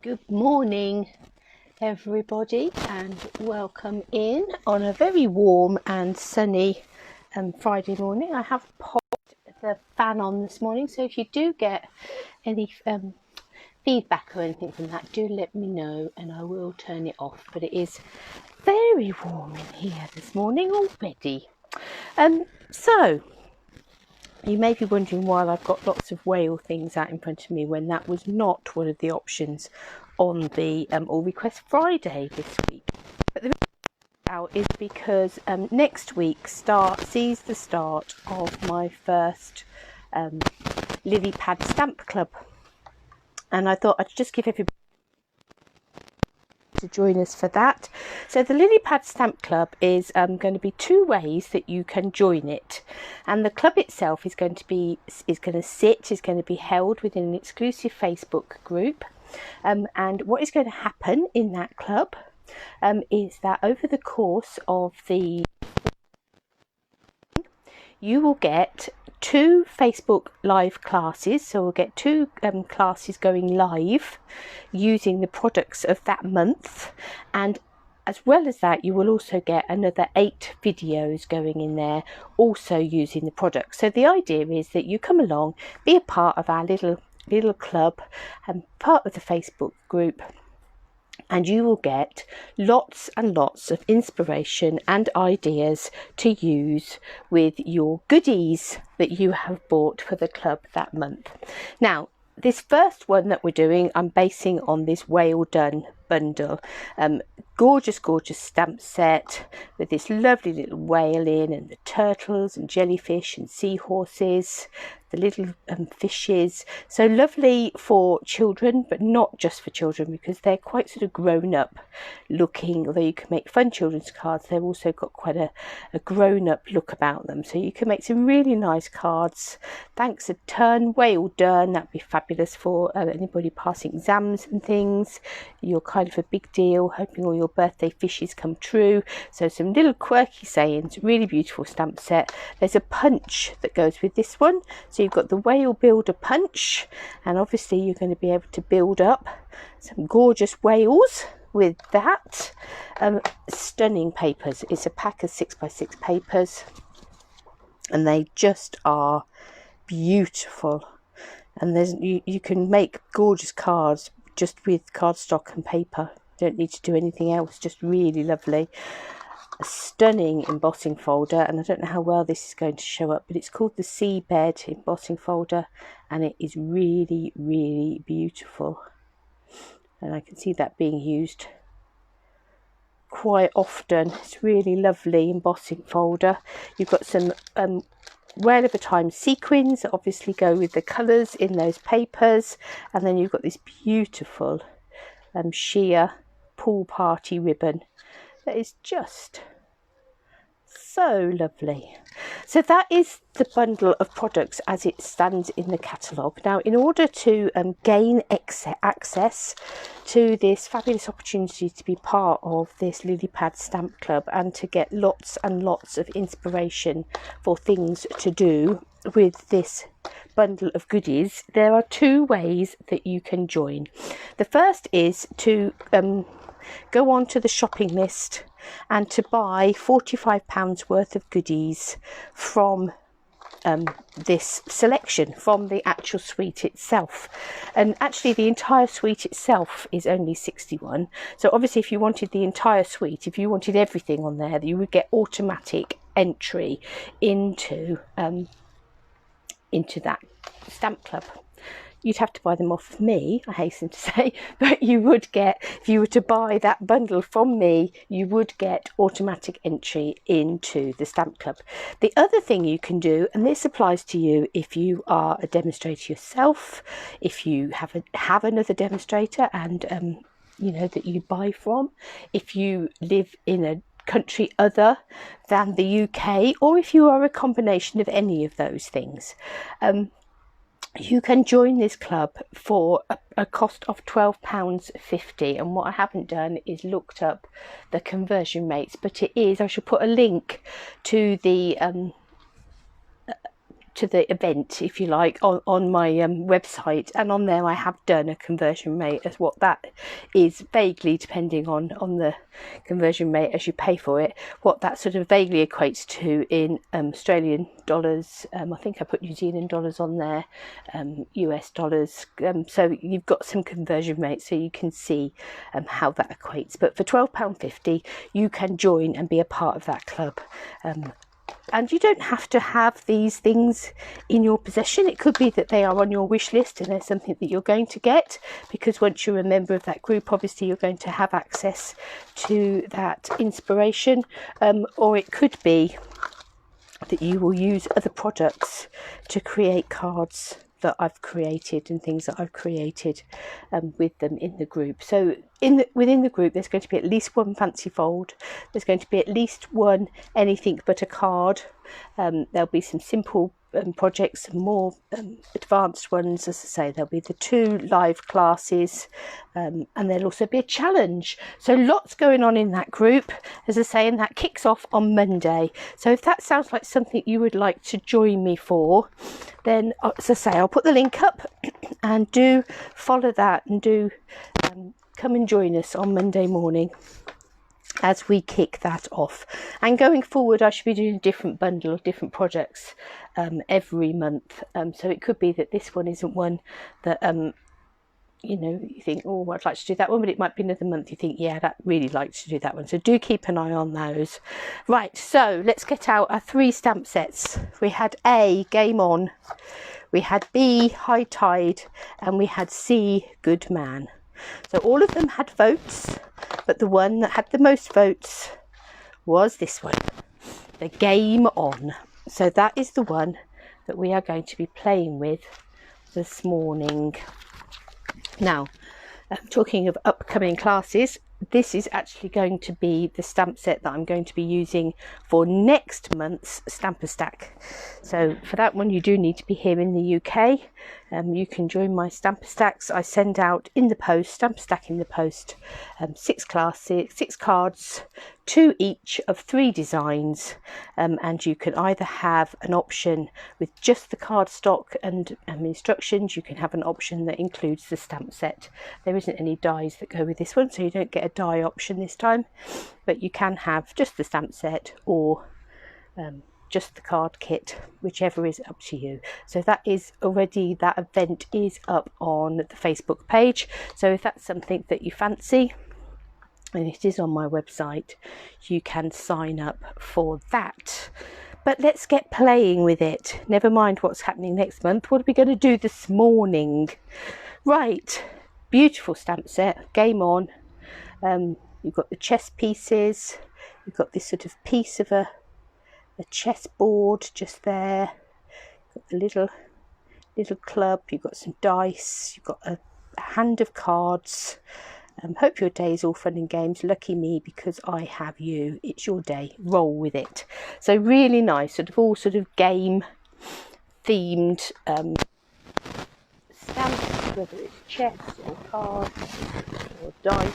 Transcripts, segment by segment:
Good morning, everybody, and welcome in on a very warm and sunny Friday morning. I have popped the fan on this morning, so if you do get any feedback or anything from that, do let me know and I will turn it off. But it is very warm in here this morning already. So you may be wondering why I've got lots of whale things out in front of me when that was not one of the options on the All Request Friday this week. But the reason out is because next week sees the start of my first lily pad stamp club, and I thought I'd just give everybody to join us for that. So the lily pad stamp club is going to be two ways that you can join it, and the club itself is going to be held within an exclusive Facebook group, and what is going to happen in that club is that over the course of you will get 2 Facebook live classes. So we'll get 2 classes going live using the products of that month, and as well as that you will also get another 8 videos going in there also using the products. So the idea is that you come along, be a part of our little club and part of the Facebook group, and you will get lots and lots of inspiration and ideas to use with your goodies that you have bought for the club that month. Now, this first one that we're doing, I'm basing on this Whale Done bundle. Gorgeous stamp set with this lovely little whale in, and the turtles and jellyfish and seahorses, the little fishes. So lovely for children, but not just for children, because they're quite sort of grown up looking. Although you can make fun children's cards, they've also got quite a grown up look about them. So you can make some really nice cards. Thanks a ton. Whale Done, that'd be fabulous for anybody passing exams and things. You're kind of a big deal, hoping all your birthday fishes come true. So some little quirky sayings, really beautiful stamp set. There's a punch that goes with this one. So you've got the Whale Builder punch, and obviously you're going to be able to build up some gorgeous whales with that. Stunning papers. It's a pack of 6x6 papers, and they just are beautiful. And you can make gorgeous cards just with cardstock and paper. Don't need to do anything else, just really lovely. A stunning embossing folder, and I don't know how well this is going to show up, but it's called the Seabed embossing folder, and it is really beautiful, and I can see that being used quite often. It's really lovely embossing folder. You've got some Whale of a Time sequins that obviously go with the colours in those papers, and then you've got this beautiful sheer pool party ribbon that is just so lovely. So that is the bundle of products as it stands in the catalogue. Now, in order to gain access to this fabulous opportunity to be part of this Lily Pad Stamp Club and to get lots and lots of inspiration for things to do with this bundle of goodies, there are 2 ways that you can join. The first is to go on to the shopping list and to buy £45 worth of goodies from this selection, from the actual suite itself. And actually the entire suite itself is only 61. So obviously if you wanted the entire suite, if you wanted everything on there, you would get automatic entry into that stamp club. You'd have to buy them off me, I hasten to say, but you would get, if you were to buy that bundle from me, you would get automatic entry into the stamp club. The other thing you can do, and this applies to you if you are a demonstrator yourself, if you have another demonstrator and that you buy from, if you live in a country other than the UK, or if you are a combination of any of those things, you can join this club for a cost of £12.50. And what I haven't done is looked up the conversion rates, but it is, I shall put a link to the to the event, if you like, on my website, and on there I have done a conversion rate as what that is, vaguely, depending on the conversion rate as you pay for it, what that sort of vaguely equates to in Australian dollars. I think I put New Zealand dollars on there, US dollars, so you've got some conversion rates so you can see how that equates. But for £12.50 you can join and be a part of that club. And you don't have to have these things in your possession. It could be that they are on your wish list and there's something that you're going to get, because once you're a member of that group, obviously you're going to have access to that inspiration. Or it could be that you will use other products to create cards that I've created and things that I've created with them in the group. So within the group there's going to be at least one fancy fold, there's going to be at least one anything but a card, there'll be some simple projects, some more advanced ones. As I say, there'll be the 2 live classes, and there'll also be a challenge. So lots going on in that group, as I say, and that kicks off on Monday. So if that sounds like something you would like to join me for, then as I say, I'll put the link up and do follow that, and do come and join us on Monday morning as we kick that off. And going forward I should be doing a different bundle of different projects every month, so it could be that this one isn't one that you know, you think, oh, I'd like to do that one, but it might be another month you think, yeah, I'd really like to do that one. So do keep an eye on those. Right, so let's get out our 3 stamp sets. We had A, Game On, we had B, High Tide, and we had C, Good Man. So all of them had votes, but the one that had the most votes was this one, the Game On. So that is the one that we are going to be playing with this morning. Now, talking of upcoming classes, this is actually going to be the stamp set that I'm going to be using for next month's Stamper Stack. So for that one you do need to be here in the UK. You can join my Stamper Stacks. I send out in the post, Stamper Stack in the post, 6 classes, 6 cards, 2 each of 3 designs, and you can either have an option with just the card stock and instructions. You can have an option that includes the stamp set. There isn't any dies that go with this one, so you don't get a die option this time, but you can have just the stamp set or just the card kit, whichever is up to you. So that is already, that event is up on the Facebook page, so if that's something that you fancy, and it is on my website, you can sign up for that. But let's get playing with it. Never mind what's happening next month. What are we going to do this morning? Right, beautiful stamp set, Game On. You've got the chess pieces, you've got this sort of piece of a chessboard just there, you've got the little club, you've got some dice, you've got a hand of cards. Hope your day is all fun and games. Lucky me, because I have you. It's your day. Roll with it. So really nice, all sort of game themed stamps, whether it's chess or cards or dice.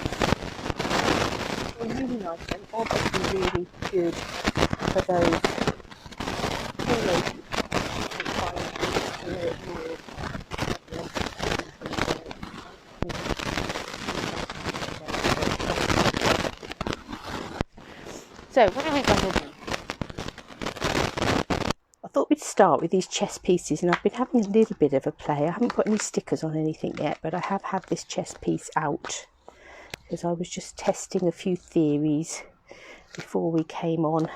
They're really nice and obviously really good for those So what are we going to do? I thought we'd start with these chess pieces, and I've been having a little bit of a play. I haven't put any stickers on anything yet, but I have had this chess piece out because I was just testing a few theories before we came on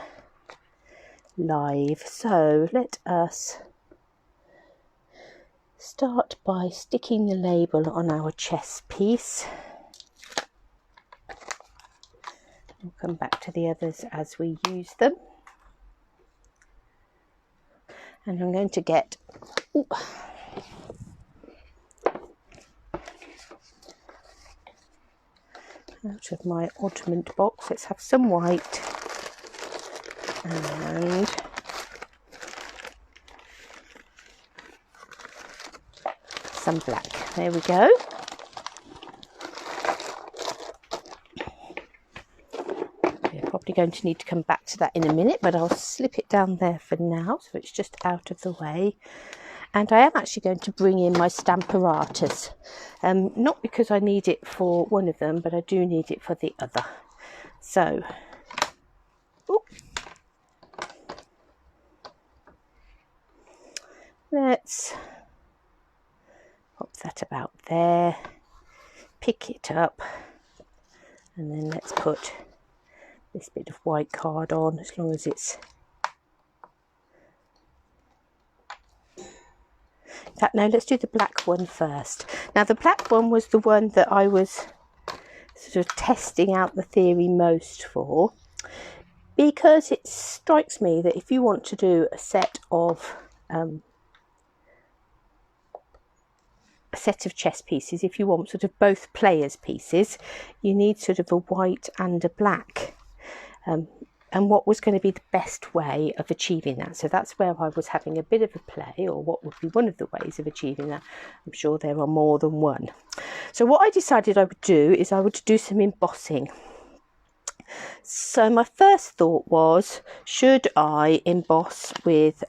live. So let us start by sticking the label on our chess piece. We'll come back to the others as we use them. And I'm going to get out of my oddment box. Let's have some white and some black. There we go. probably going to need to come back to that in a minute, but I'll slip it down there for now so it's just out of the way. And I am actually going to bring in my stamp apparatus, not because I need it for one of them, but I do need it for the other. So, let's pop that about there, pick it up, and then let's put this bit of white card on, as long as it's... In fact, no, let's do the black one first. Now, the black one was the one that I was sort of testing out the theory most for, because it strikes me that if you want to do a set of chess pieces, if you want sort of both players' pieces, you need sort of a white and a black. And what was going to be the best way of achieving that? So that's where I was having a bit of a play, or what would be one of the ways of achieving that. I'm sure there are more than one. So what I decided I would do is I would do some embossing. So my first thought was, should I emboss with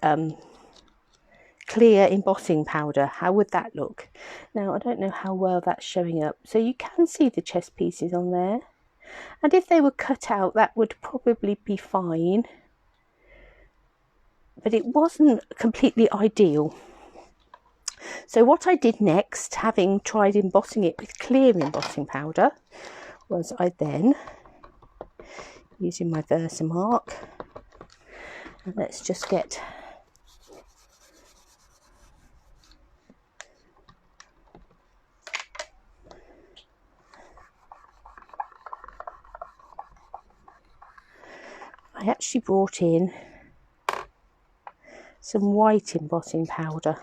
clear embossing powder? How would that look? Now, I don't know how well that's showing up. So you can see the chess pieces on there. And if they were cut out, that would probably be fine. But it wasn't completely ideal. So what I did next, having tried embossing it with clear embossing powder, was I then, using my Versamark, and let's just get I actually brought in some white embossing powder.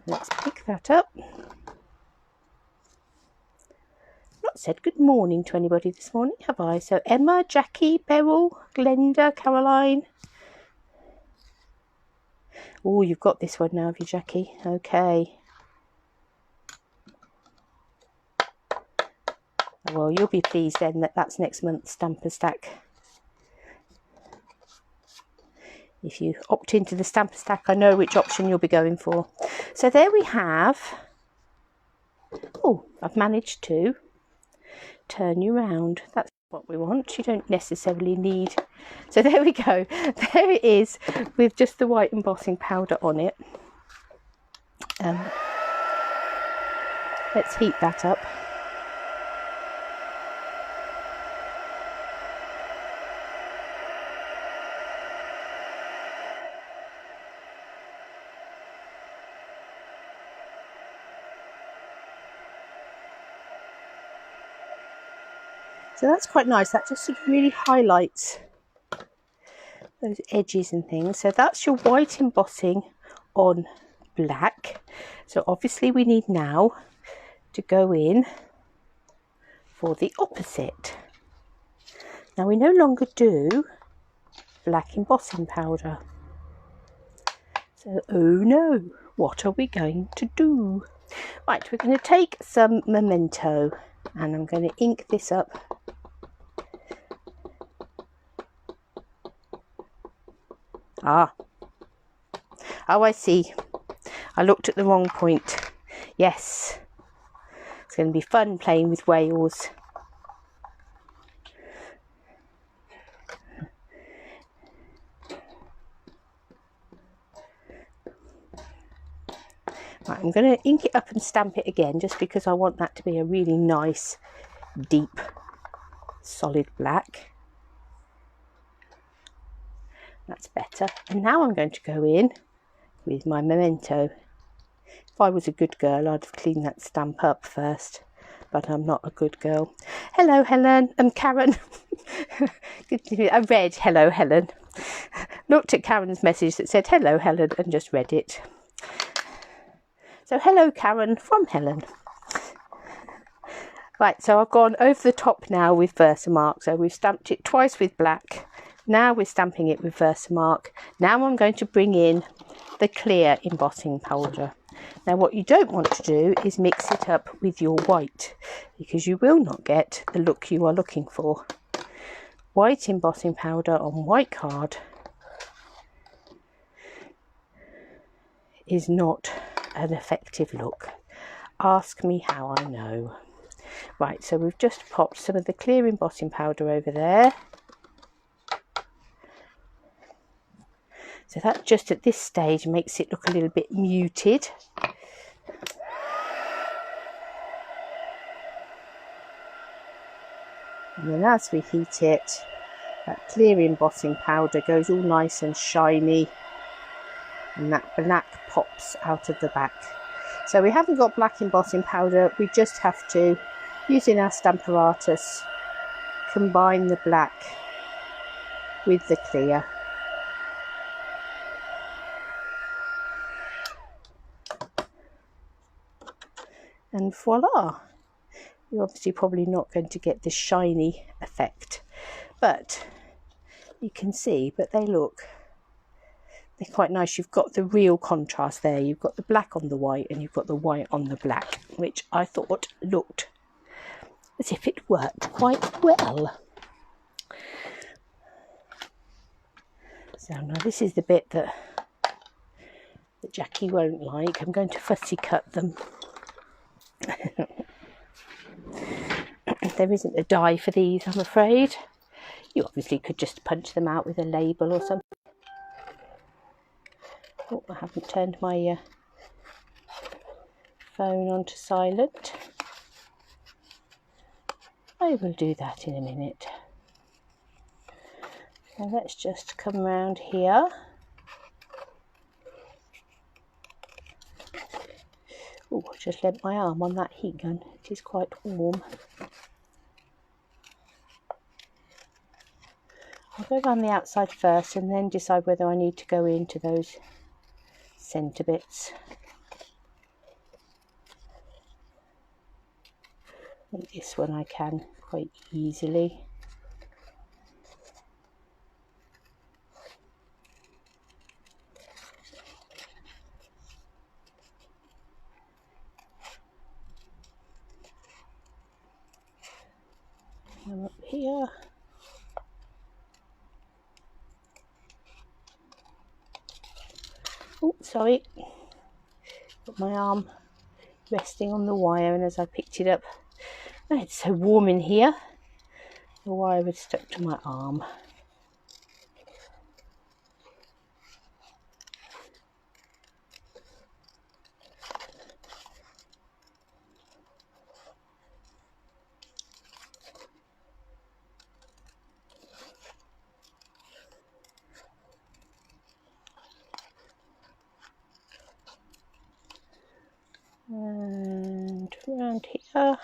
Let's pick that up. Not said good morning to anybody this morning, have I? So Emma, Jackie, Beryl, Glenda, Caroline. Oh, you've got this one now, have you, Jackie? Okay. Well, you'll be pleased then that that's next month's stamper stack. If you opt into the stamper stack, I know which option you'll be going for. So there we have. Oh, I've managed to turn you round. That's what we want. You don't necessarily need. So there we go. There it is, with just the white embossing powder on it. Let's heat that up. So that's quite nice. That just sort of really highlights those edges and things. So that's your white embossing on black. So obviously we need now to go in for the opposite. Now we no longer do black embossing powder. So, oh no, what are we going to do? Right, we're going to take some Memento, and I'm going to ink this up. Oh, I see. I looked at the wrong point. Yes. It's going to be fun playing with Wales. Right, I'm going to ink it up and stamp it again, just because I want that to be a really nice, deep, solid black. That's better. And now I'm going to go in with my Memento. If I was a good girl, I'd have cleaned that stamp up first, but I'm not a good girl. Hello, Helen. Karen. I read hello, Helen. Looked at Karen's message that said hello, Helen, and just read it. So hello, Karen, from Helen. Right, so I've gone over the top now with Versamark. So we've stamped it twice with black. Now we're stamping it with Versamark. Now I'm going to bring in the clear embossing powder. Now what you don't want to do is mix it up with your white, because you will not get the look you are looking for. White embossing powder on white card is not an effective look. Ask me how I know. Right, so we've just popped some of the clear embossing powder over there. So that just at this stage makes it look a little bit muted. And then as we heat it, that clear embossing powder goes all nice and shiny, and that black pops out of the back. So we haven't got black embossing powder, we just have to, using our Stamparatus, combine the black with the clear. And voila! You're obviously probably not going to get the shiny effect, but you can see, but they're quite nice. You've got the real contrast there. You've got the black on the white and you've got the white on the black, which I thought looked as if it worked quite well. So now this is the bit that Jackie won't like. I'm going to fussy cut them. There isn't a die for these, I'm afraid. You obviously could just punch them out with a label or something. Oh, I haven't turned my phone onto silent. I will do that in a minute. Now let's just come round here. Oh, I just lent my arm on that heat gun. It is quite warm. I'll go around the outside first and then decide whether I need to go into those centre bits. I think this one I can quite easily. I'm up here. Oh, sorry. Got my arm resting on the wire, and as I picked it up, oh, it's so warm in here, the wire was stuck to my arm. And around here. I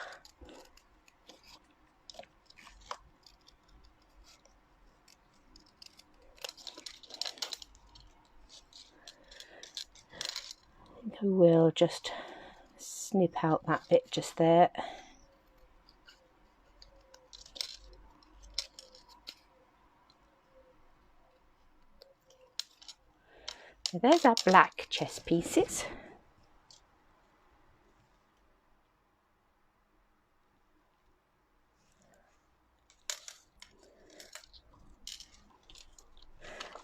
think I will just snip out that bit just there. So there's our black chess pieces.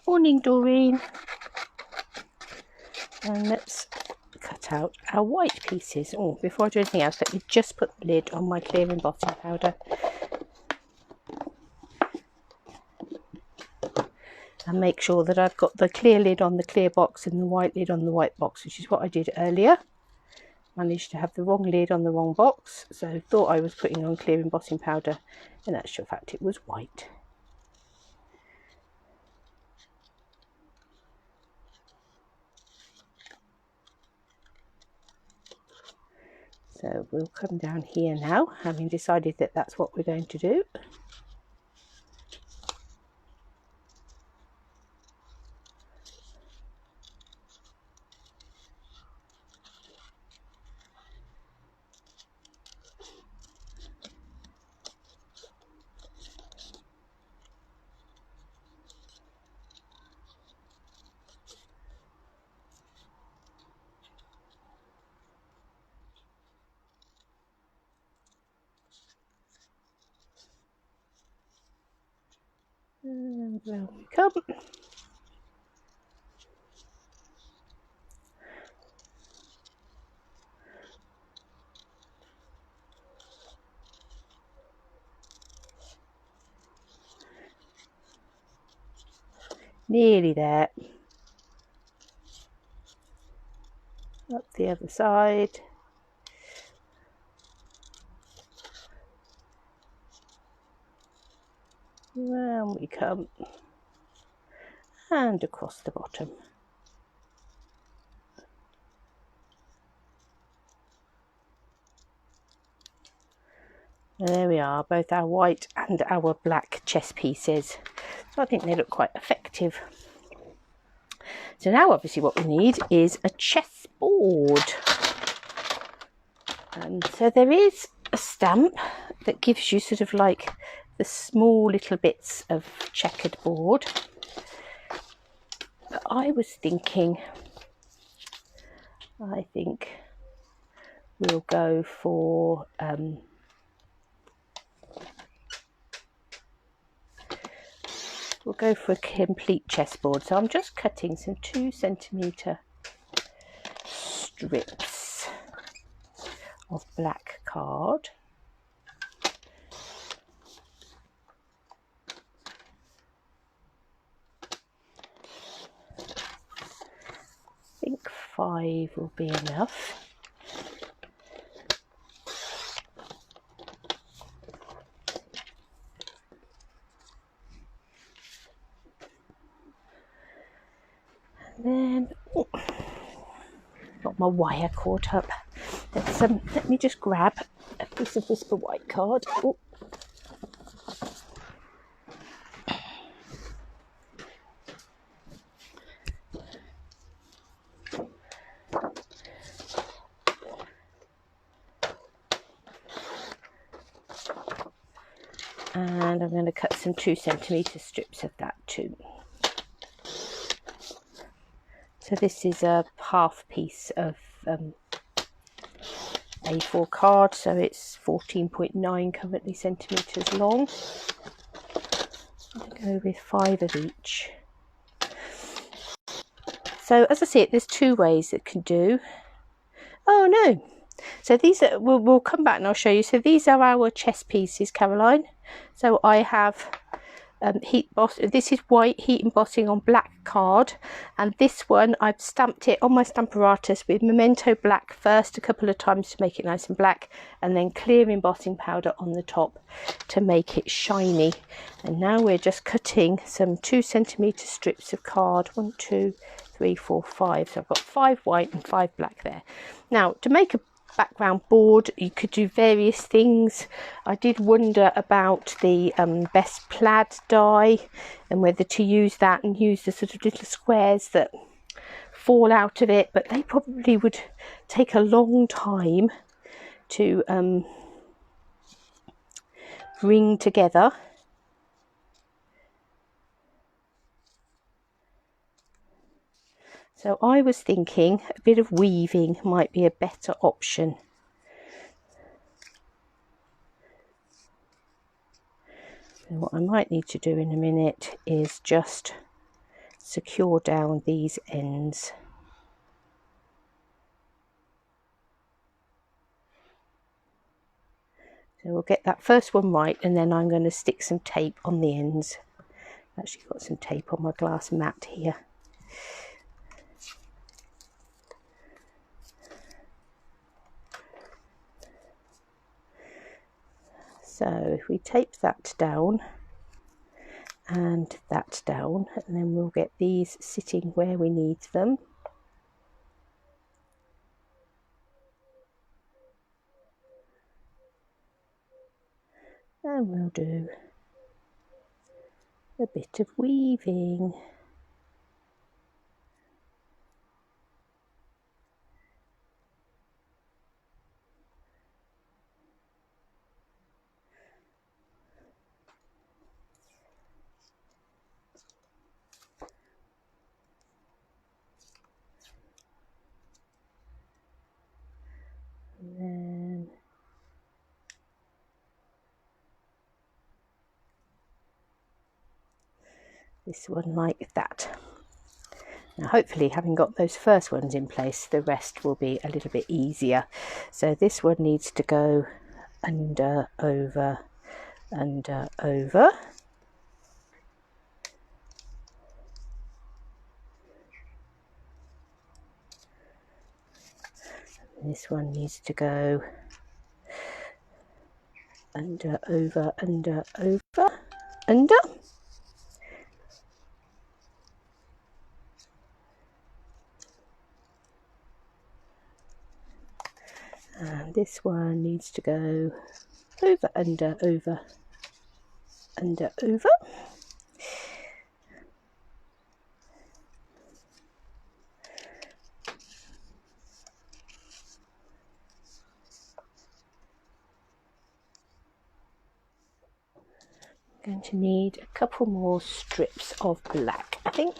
Morning, Doreen. And let's cut out our white pieces. Oh, before I do anything else, let me just put the lid on my clear embossing powder. And make sure that I've got the clear lid on the clear box and the white lid on the white box, which is what I did earlier. Managed to have the wrong lid on the wrong box, so thought I was putting on clear embossing powder, in actual fact it was white. So we'll come down here now, having decided that that's what we're going to do. And there we come. Nearly there. Up the other side. Round we come. And across the bottom. And there we are, both our white and our black chess pieces. So I think they look quite effective. So now obviously what we need is a chessboard. So there is a stamp that gives you sort of like the small little bits of checkered board. But I was thinking, I think we'll go for a complete chessboard. So I'm just cutting some 2cm strips of black card. I think 5 will be enough. And then, got my wire caught up. Let me just grab a piece of Whisper white card. Ooh. And I'm going to cut some 2cm strips of that too. So this is a half piece of A4 card, so it's 14.9 currently centimetres long. I'm going to go with 5 of each. So as I see it, there's 2 ways it can do. Oh no! So these are, we'll come back and I'll show you. So these are our chess pieces, Caroline. So I have this is white heat embossing on black card, and this one I've stamped it on my Stamparatus with Memento black first a couple of times to make it nice and black, and then clear embossing powder on the top to make it shiny. And now we're just cutting some 2cm strips of card. 1, 2, 3, 4, 5. So I've got 5 white and 5 black there. Now to make a background board you could do various things. I did wonder about the best plaid die and whether to use that and use the sort of little squares that fall out of it, but they probably would take a long time to bring together. So I was thinking a bit of weaving might be a better option. So what I might need to do in a minute is just secure down these ends. So we'll get that first one right, and then I'm going to stick some tape on the ends. I've actually got some tape on my glass mat here. So if we tape that down and that down, and then we'll get these sitting where we need them. And we'll do a bit of weaving. And then this one like that. Now hopefully, having got those first ones in place, the rest will be a little bit easier. So this one needs to go under, over, under, over. This one needs to go under, over, under, over, under. And this one needs to go over, under, over, under, over. I'm going to need a couple more strips of black, I think.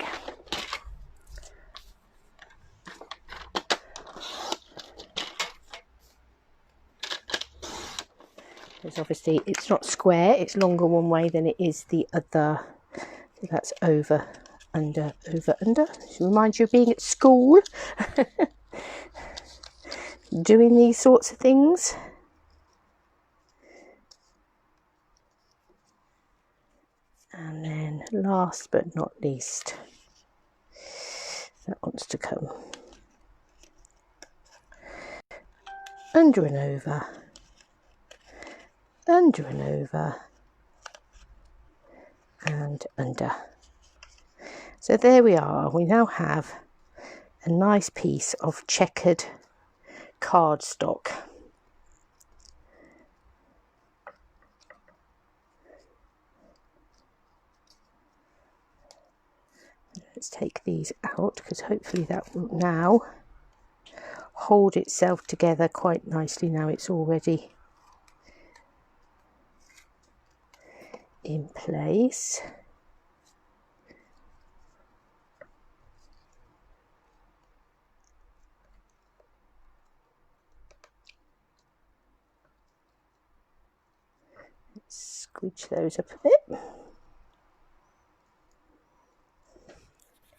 Because obviously it's not square, it's longer one way than it is the other. So that's over, under, over, under. Just remind you of being at school, doing these sorts of things. And then last but not least, that wants to come under and over, under and over, and under. So there we are. We now have a nice piece of checkered cardstock. Let's take these out, because hopefully that will now hold itself together quite nicely. Now it's already in place. Let's squidge those up a bit.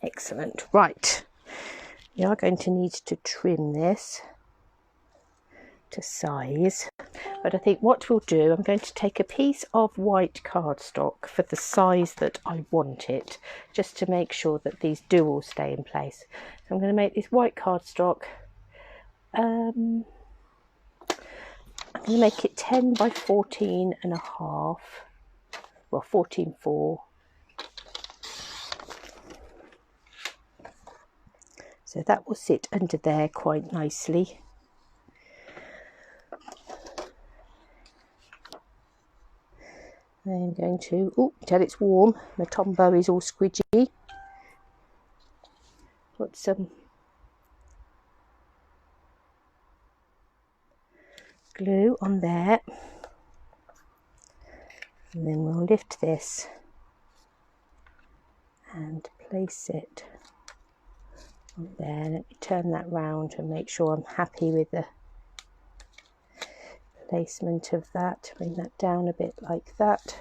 Excellent. Right, we are going to need to trim this to size, but I think what we'll do, I'm going to take a piece of white cardstock for the size that I want it, just to make sure that these do all stay in place. So I'm going to make this white cardstock, I'm going to make it 10 by 14 and a half, well 14.4. So that will sit under there quite nicely. I'm going to, till it's warm, my Tombow is all squidgy. Put some glue on there. And then we'll lift this and place it on there. Let me turn that round and make sure I'm happy with the placement of that. Bring that down a bit like that.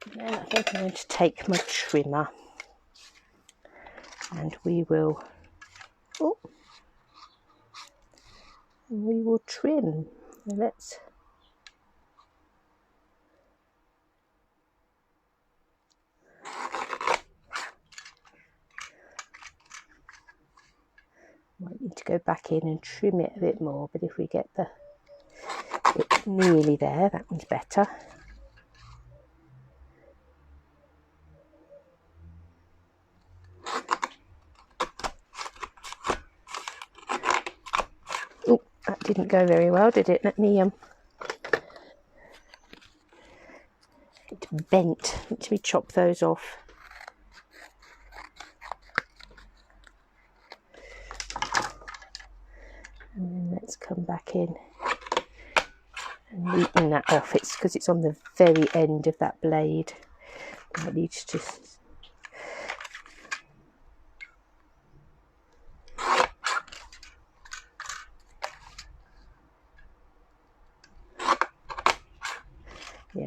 And then I think I'm going to take my trimmer and we will trim. Let's might need to go back in and trim it a bit more, but if we get it nearly there, that one's better. Oh, that didn't go very well, did it? Let me it's bent. Let me chop those off. And then let's come back in and neaten that off. It's because it's on the very end of that blade. I need to just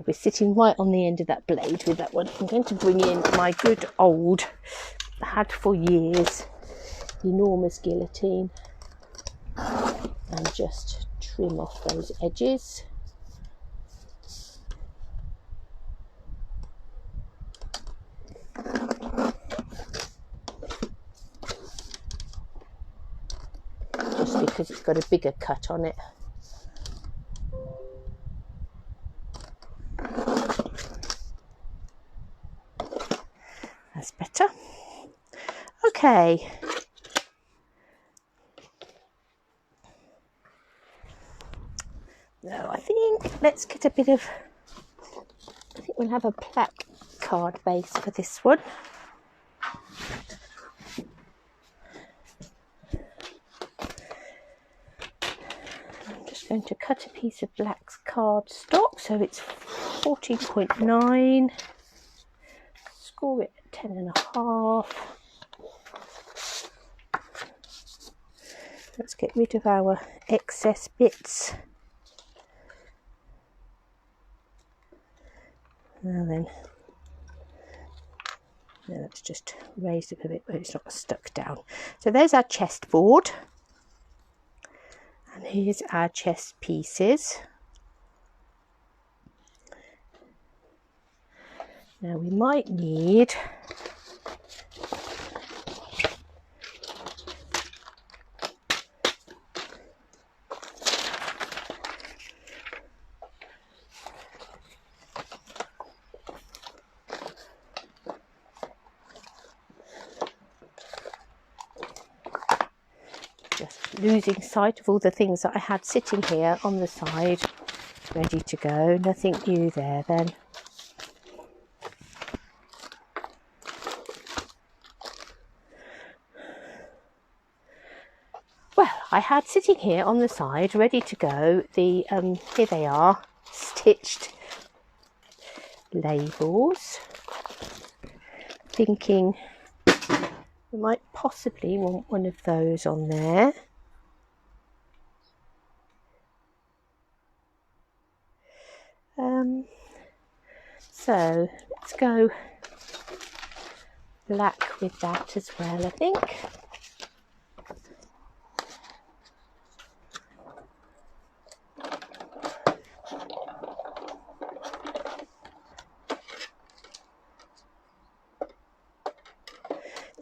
we're sitting right on the end of that blade with that one. I'm going to bring in my good old, had for years, enormous guillotine and just trim off those edges. Just because it's got a bigger cut on it. That's better. Okay. Now I think let's get a bit of, I think we'll have a plaque card base for this one. I'm just going to cut a piece of black cardstock, so it's 14.9. Score it at 10.5. Let's get rid of our excess bits. Now then, now let's just raise it a bit where it's not stuck down. So there's our chestboard, and here's our chest pieces. Now we might need just losing sight of all the things that I had sitting here on the side ready to go. Nothing new there then. Well, I had sitting here on the side ready to go the here they are, stitched labels, thinking we might possibly want one of those on there. So let's go black with that as well, I think.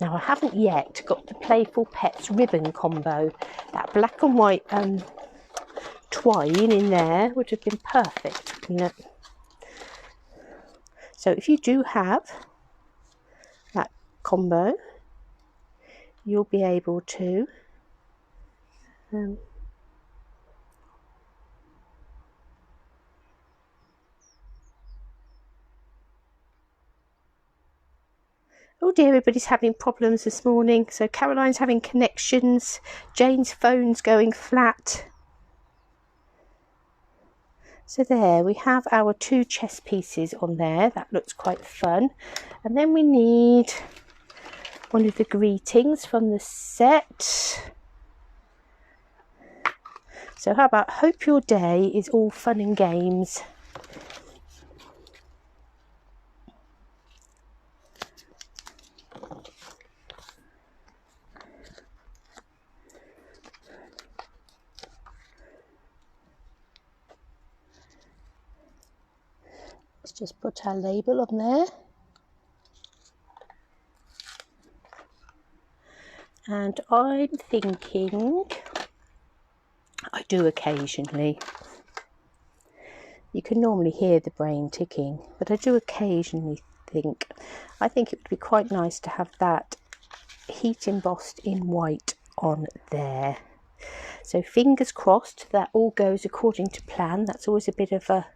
Now I haven't yet got the Playful Pets ribbon combo. That black and white twine in there would have been perfect, wouldn't it? So if you do have that combo, you'll be able to oh dear, everybody's having problems this morning. So Caroline's having connections, Jane's phone's going flat. So there we have our two chest pieces on there. That looks quite fun. And then we need one of the greetings from the set. So how about hope your day is all fun and games. Let's just put our label on there. And I'm thinking, I do occasionally, you can normally hear the brain ticking, but I do occasionally think, I think it would be quite nice to have that heat embossed in white on there. So fingers crossed that all goes according to plan. That's always a bit of a,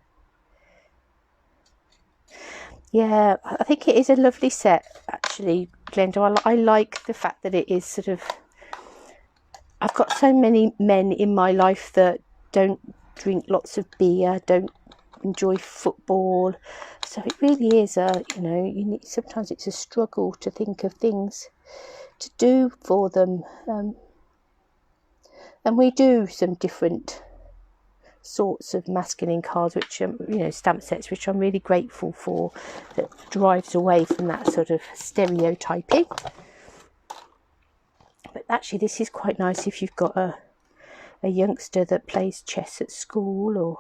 yeah, I think it is a lovely set actually, Glenda. I like the fact that it is sort of, I've got so many men in my life that don't drink lots of beer, don't enjoy football, so it really is a, you know, you need, sometimes it's a struggle to think of things to do for them, and we do some different sorts of masculine cards, which you know, stamp sets, which I'm really grateful for, that drives away from that sort of stereotyping. But actually this is quite nice if you've got a youngster that plays chess at school, or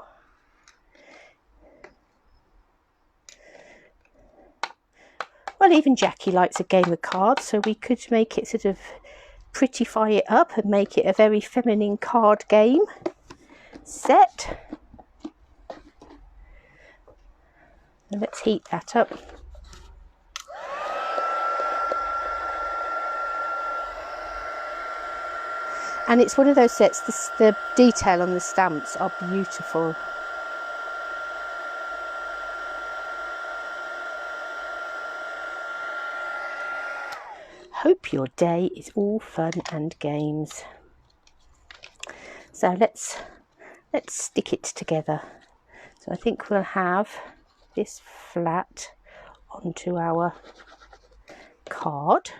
well, even Jackie likes a game of cards, so we could make it sort of prettify it up and make it a very feminine card game set. And let's heat that up. And it's one of those sets, the detail on the stamps are beautiful. Hope your day is all fun and games. So let's stick it together. So I think we'll have this flat onto our card.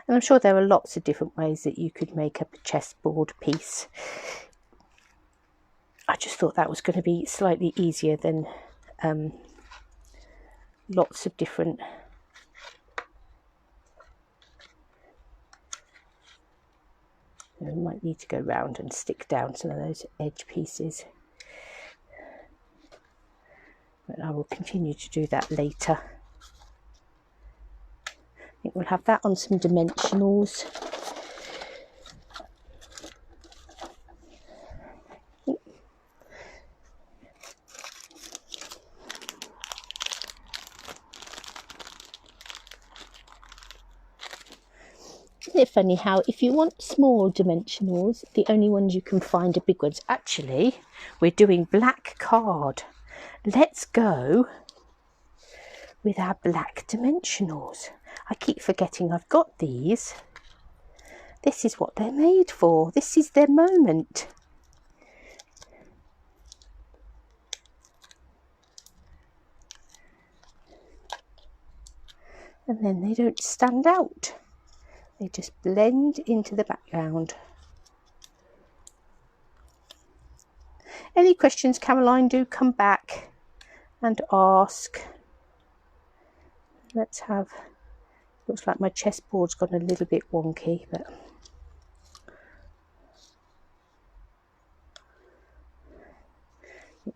And I'm sure there are lots of different ways that you could make up a chessboard piece. I just thought that was going to be slightly easier than lots of different we might need to go round and stick down some of those edge pieces, but I will continue to do that later. I think we'll have that on some dimensionals. Isn't it funny how if you want small dimensionals, the only ones you can find are big ones? Actually, we're doing black card. Let's go with our black dimensionals. I keep forgetting I've got these. This is what they're made for. This is their moment. And then they don't stand out. They just blend into the background. Any questions, Caroline, do come back and ask. Let's have, looks like my chessboard's gone a little bit wonky, but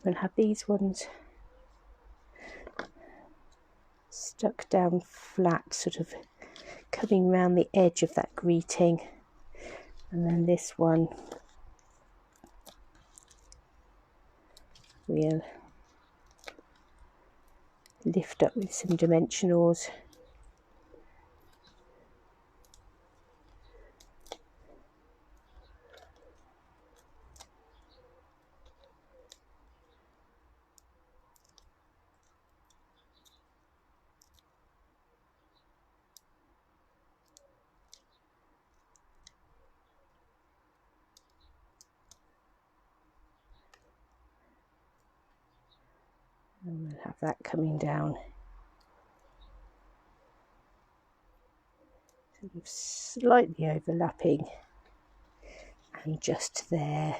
we'll have these ones stuck down flat, sort of coming around the edge of that greeting, and then this one we'll lift up with some dimensionals. And we'll have that coming down, sort of slightly overlapping, and just there.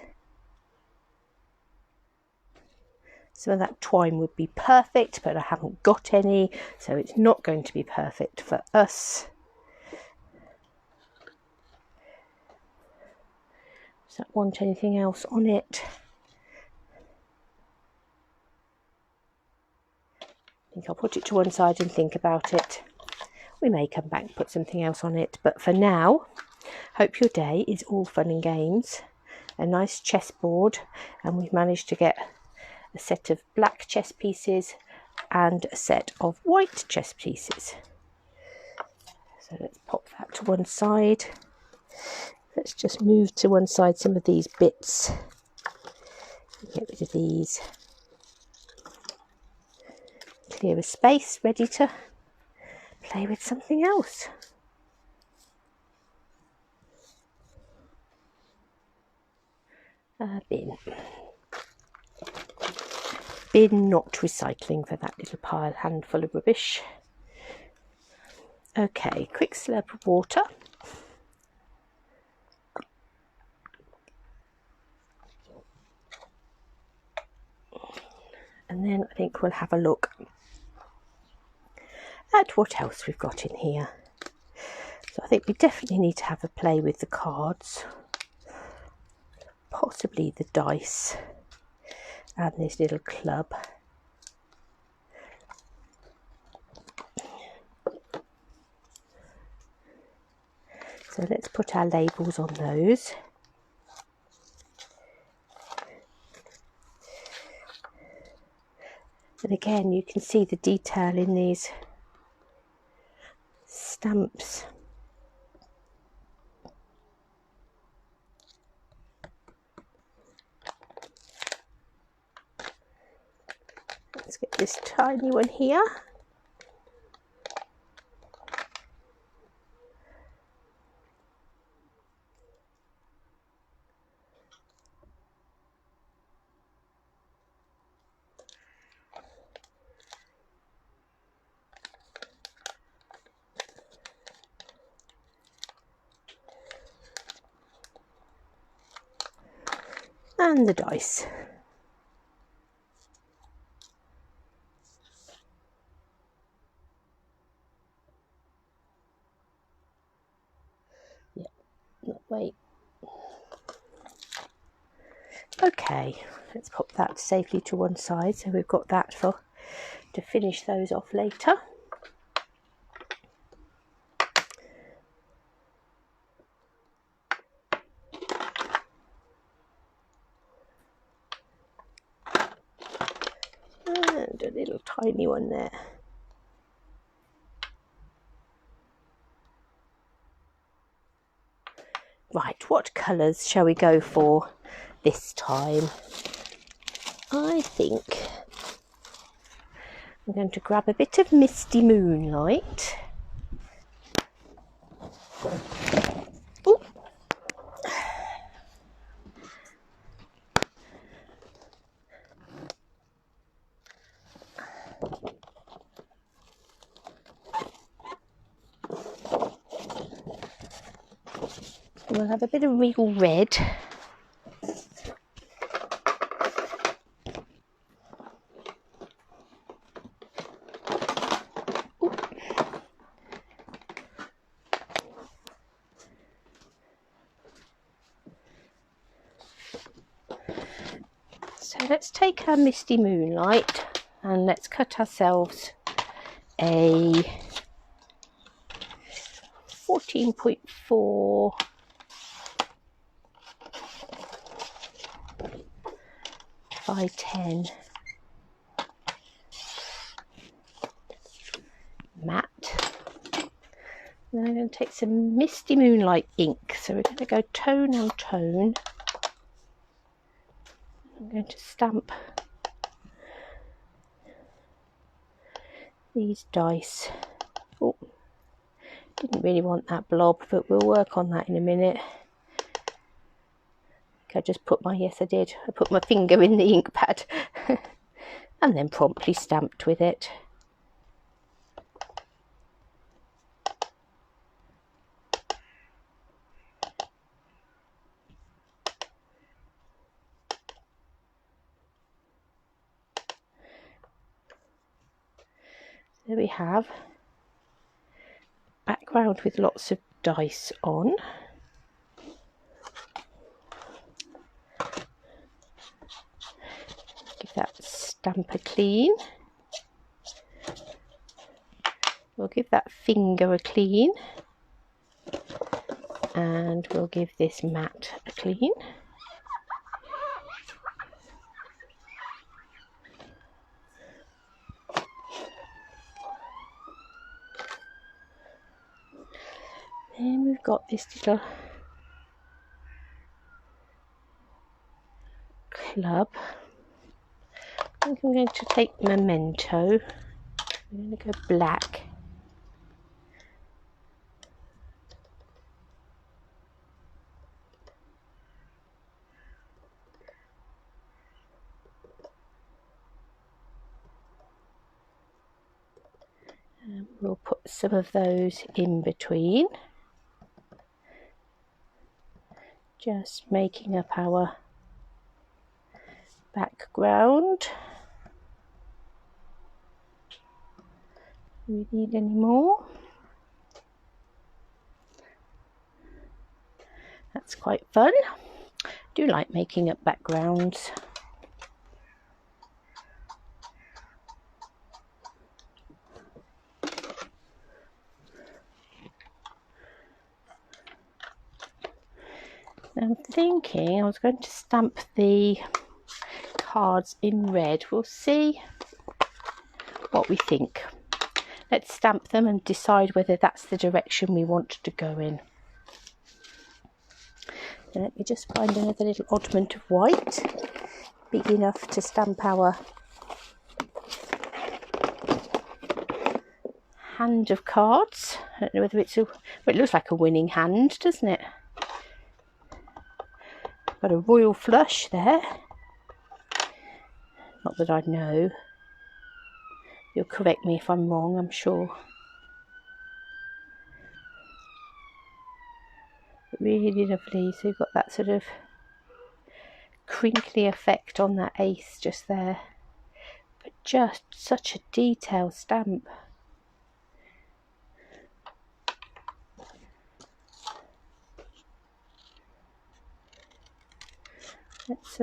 Some of that twine would be perfect, but I haven't got any, so it's not going to be perfect for us. Does that want anything else on it? I think I'll put it to one side and think about it. We may come back and put something else on it, but for now, hope your day is all fun and games. A nice chessboard, and we've managed to get a set of black chess pieces and a set of white chess pieces. So let's pop that to one side. Let's just move to one side some of these bits. Get rid of these. Clear a space, ready to play with something else. Bin. Bin, not recycling for that little handful of rubbish. Okay, quick slurp of water. And then I think we'll have a look at what else we've got in here. So I think we definitely need to have a play with the cards, possibly the dice and this little club. So let's put our labels on those. And again, you can see the detail in these stamps. Let's get this tiny one here. And the dice. Yeah, wait. Okay, let's pop that safely to one side, so we've got that to finish those off later. And a little tiny one there. Right, what colours shall we go for this time? I think I'm going to grab a bit of Misty Moonlight. Ooh. We'll have a bit of real red. Ooh. So let's take our Misty Moonlight and let's cut ourselves a 14.4 by 10 matte. Then I'm going to take some Misty Moonlight ink, so we're going to go tone on tone. I'm going to stamp these dice. Oh, didn't really want that blob, but we'll work on that in a minute. I just put my, yes I did, I put my finger in the ink pad and then promptly stamped with it. There we have background with lots of dice on. Give that stamp a clean. We'll give that finger a clean. And we'll give this mat a clean. Then we've got this little club. I think I'm going to take Memento. I'm going to go black. And we'll put some of those in between. Just making up our background. Do we need any more? That's quite fun. I do like making up backgrounds. I'm thinking I was going to stamp the cards in red. We'll see what we think. Let's stamp them and decide whether that's the direction we want to go in. And let me just find another little oddment of white, big enough to stamp our hand of cards. I don't know whether it's a, well, it looks like a winning hand, doesn't it? Got a royal flush there. Not that I know. You'll correct me if I'm wrong, I'm sure. But really lovely. So you've got that sort of crinkly effect on that ace just there. But just such a detailed stamp. Let's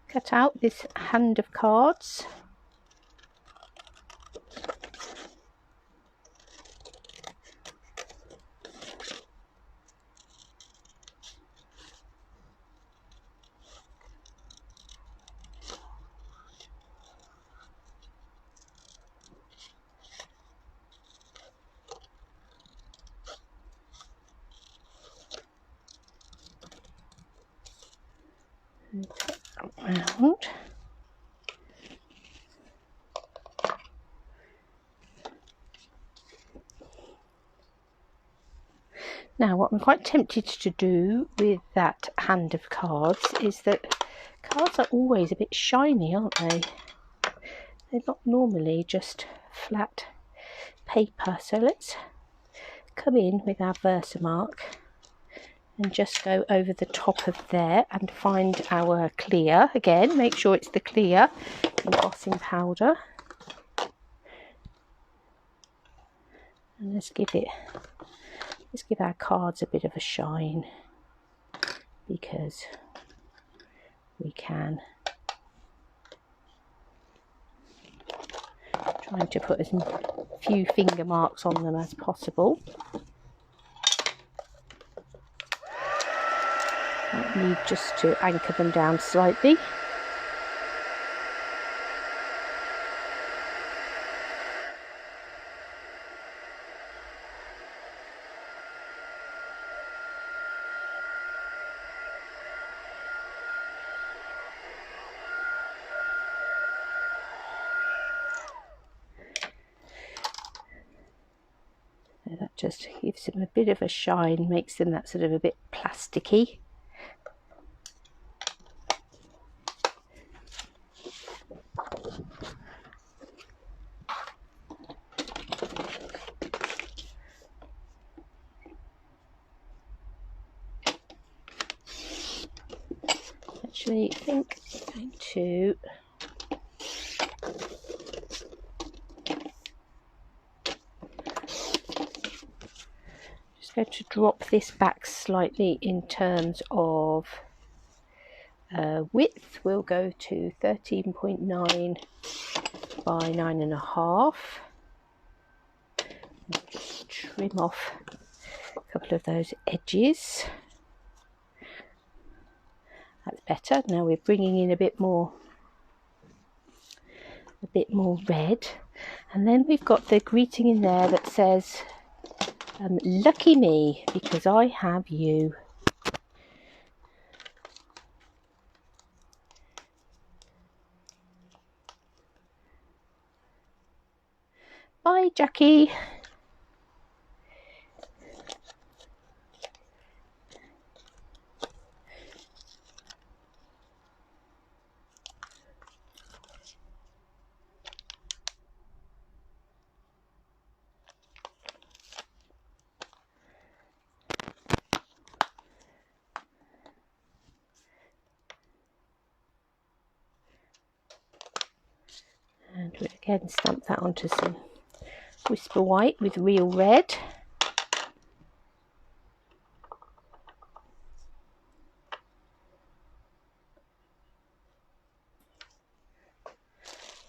cut out this hand of cards. And take that round. Now, what I'm quite tempted to do with that hand of cards is that cards are always a bit shiny, aren't they? They're not normally just flat paper. So let's come in with our Versamark and just go over the top of there and find our clear. Again, make sure it's the clear embossing powder. And let's give our cards a bit of a shine, because we can. Trying to put as few finger marks on them as possible. Might need just to anchor them down slightly. That just gives them a bit of a shine, makes them that sort of a bit plasticky. Actually, I think I'm going to drop this back slightly in terms of width. We'll go to 13.9 by 9.5. Just trim off a couple of those edges. That's better. Now we're bringing in a bit more red, and then we've got the greeting in there that says lucky me because I have you. Bye, Jackie. And we'll again stamp that onto some Whisper White with Real Red.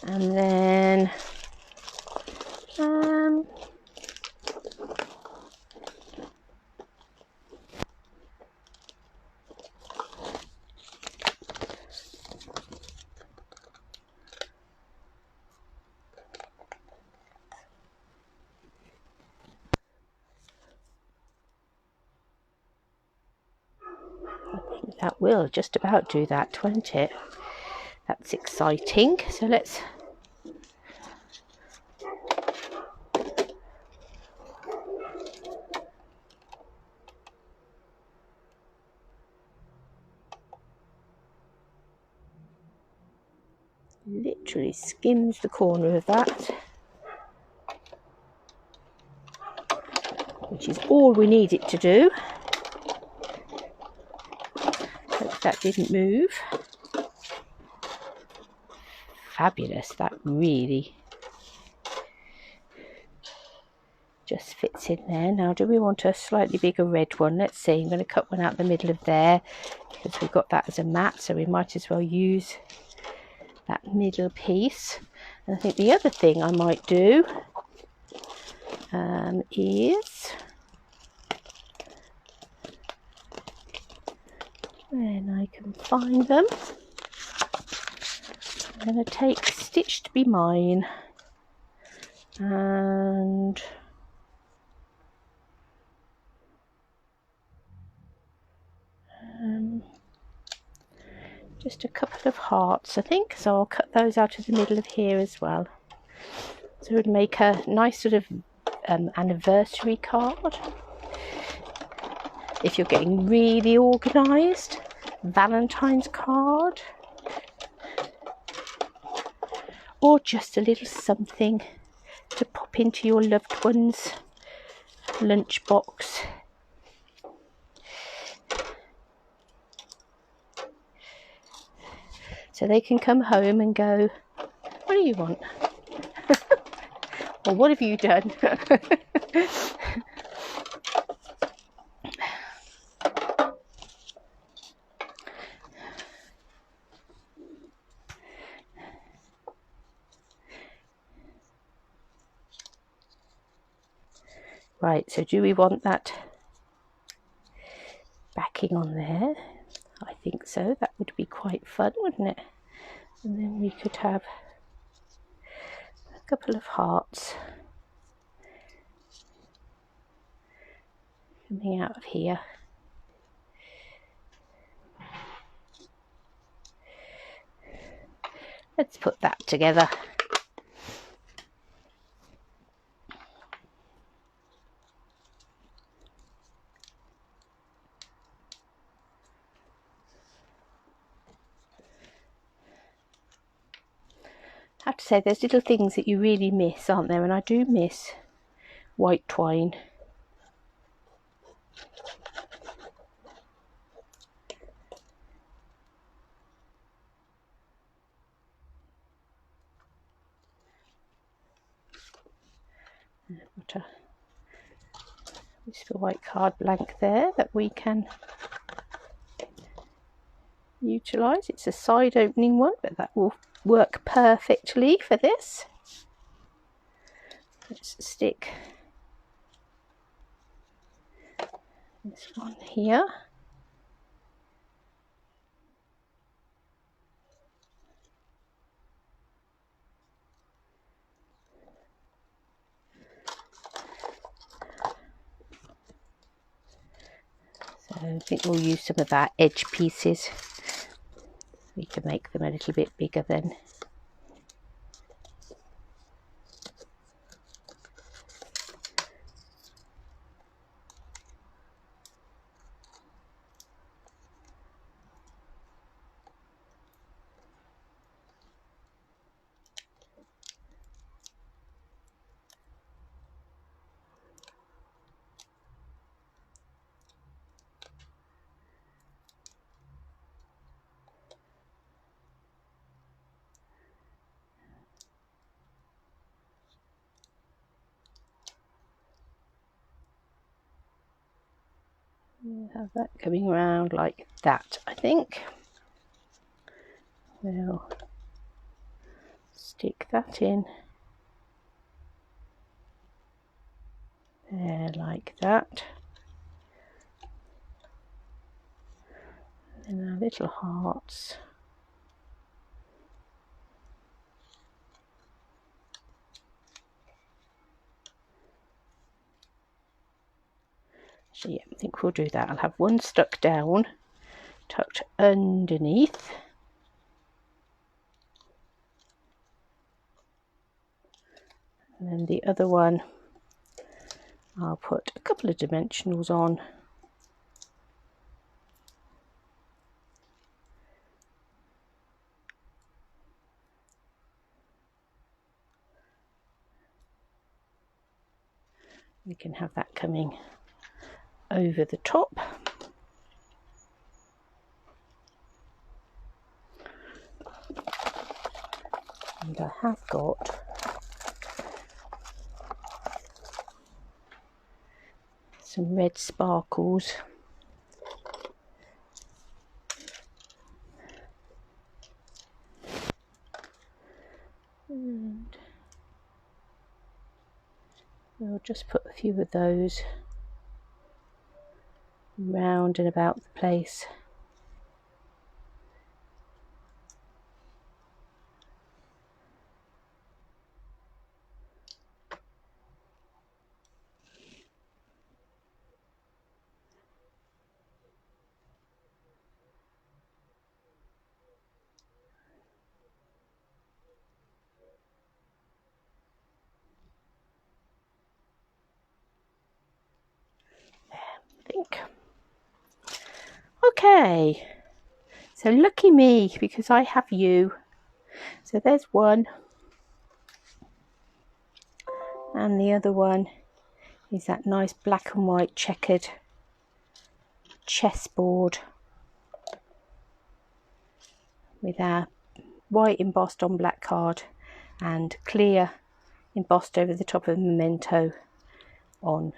And then I think that will just about do that, won't it? That's exciting. So let's literally skims the corner of that, which is all we need it to do. Hope that didn't move. Fabulous, that really just fits in there. Now, do we want a slightly bigger red one? Let's see. I'm going to cut one out the middle of there because we've got that as a mat, so we might as well use that middle piece. And I think the other thing I might do is, when I can find them, I'm going to take Stitch to Be Mine and just a couple of hearts, I think, so I'll cut those out of the middle of here as well. So it would make a nice sort of anniversary card. If you're getting really organised, Valentine's card, or just a little something to pop into your loved one's lunchbox. So they can come home and go, what do you want? Or what have you done? Right, so do we want that backing on there? I think so. That would be quite fun, wouldn't it? And then we could have a couple of hearts coming out of here. Let's put that together. I have to say, there's little things that you really miss, aren't there? And I do miss white twine. Got a Whisper White card blank there that we can utilise. It's a side opening one, but that will work perfectly for this. Let's stick this one here. So I think we'll use some of our edge pieces. We can make them a little bit bigger then. Have that coming around like that, I think. We'll stick that in there like that. And our little hearts. So yeah, I think we'll do that. I'll have one stuck down, tucked underneath. And then the other one, I'll put a couple of dimensionals on. We can have that coming over the top. And I have got some red sparkles. And we'll just put a few of those round and about the place. Think. Okay, so lucky me because I have you. So there's one, and the other one is that nice black and white checkered chessboard with our white embossed on black card and clear embossed over the top of memento on.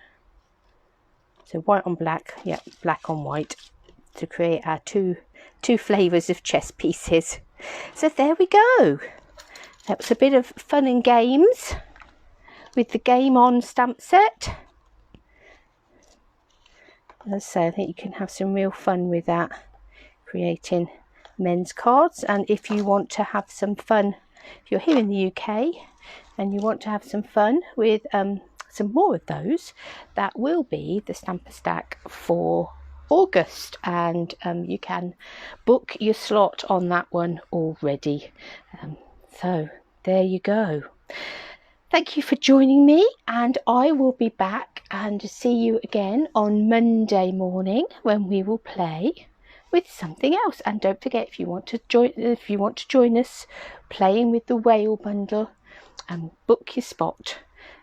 So white on black, yeah, black on white, to create our two flavours of chess pieces. So there we go. That was a bit of fun and games with the Game On stamp set. As I say, I think you can have some real fun with that, creating men's cards. And if you want to have some fun, if you're here in the UK and you want to have some fun with some more of those, that will be the Stamper Stack for August, and you can book your slot on that one already. So there you go. Thank you for joining me, and I will be back and see you again on Monday morning when we will play with something else. And don't forget, if you want to join us playing with the whale bundle, book your spot.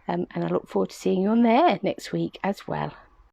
And I look forward to seeing you on there next week as well.